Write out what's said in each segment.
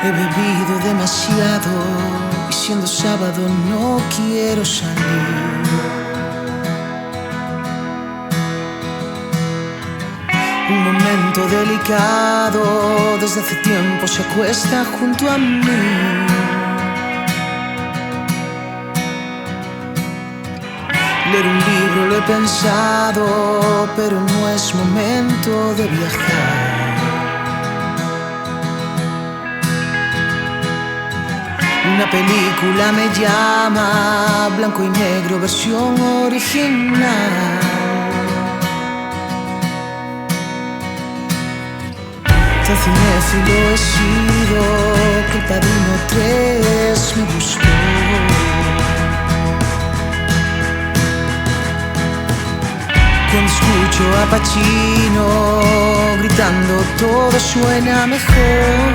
He bebido demasiado y siendo sábado no quiero salir. Un momento delicado desde hace tiempo se acuesta junto a mí. Leer un libro lo he pensado, pero no es momento de viajar. Una película me llama, blanco y negro, versión original. Tan cinéfilo he sido que El Padrino 3 me gustó. Cuando escucho a Pacino gritando todo suena mejor.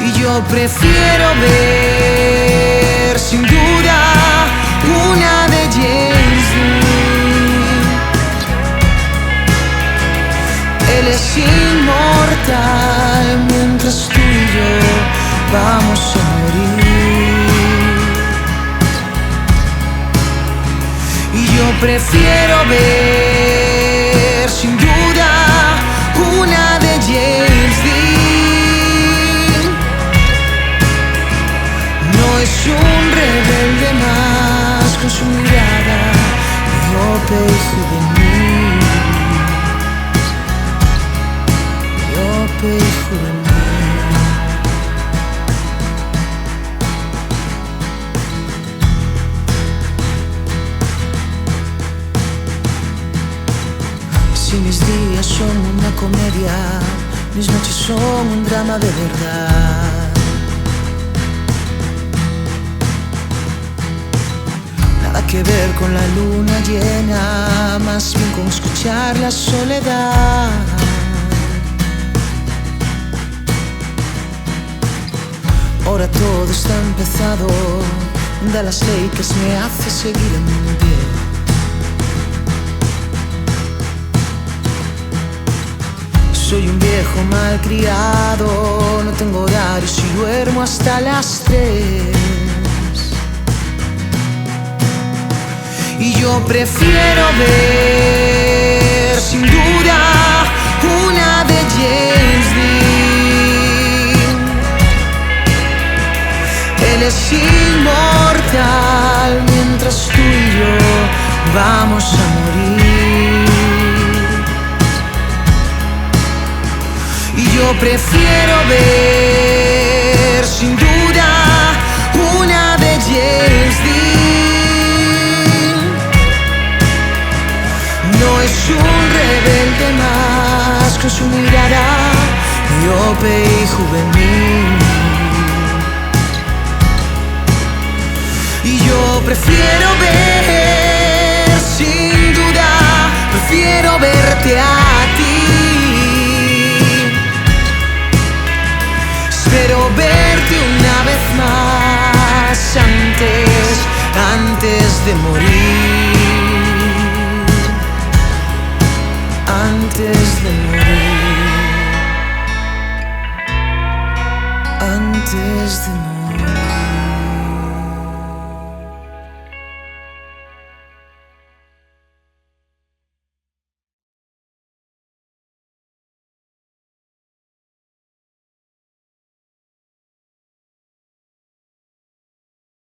Y yo prefiero ver sin duda una de James Dean. Él es inmortal mientras tú y yo vamos a morir. Y yo prefiero ver sin duda una de James Dean. No es un rebelde más con su mirada miope y juvenil. Miope y juvenil. Si mis días son una comedia, mis noches son un drama de verdad. Nada que ver con la luna llena, más bien con escuchar la soledad. Ahora todo está empezado, Dallas Lakers me hace seguir en pie. Soy un viejo malcriado, no tengo horarios y duermo hasta las 3. Y yo prefiero ver sin duda una de James Dean. Él es inmortal mientras tú y yo vamos a morir. Y yo prefiero ver sin duda una de James Dean. No es un rebelde más con su mirada miope y juvenil. Y yo prefiero ver sin duda, prefiero verte a ti. Espero verte una vez más antes de morir. Antes de morir.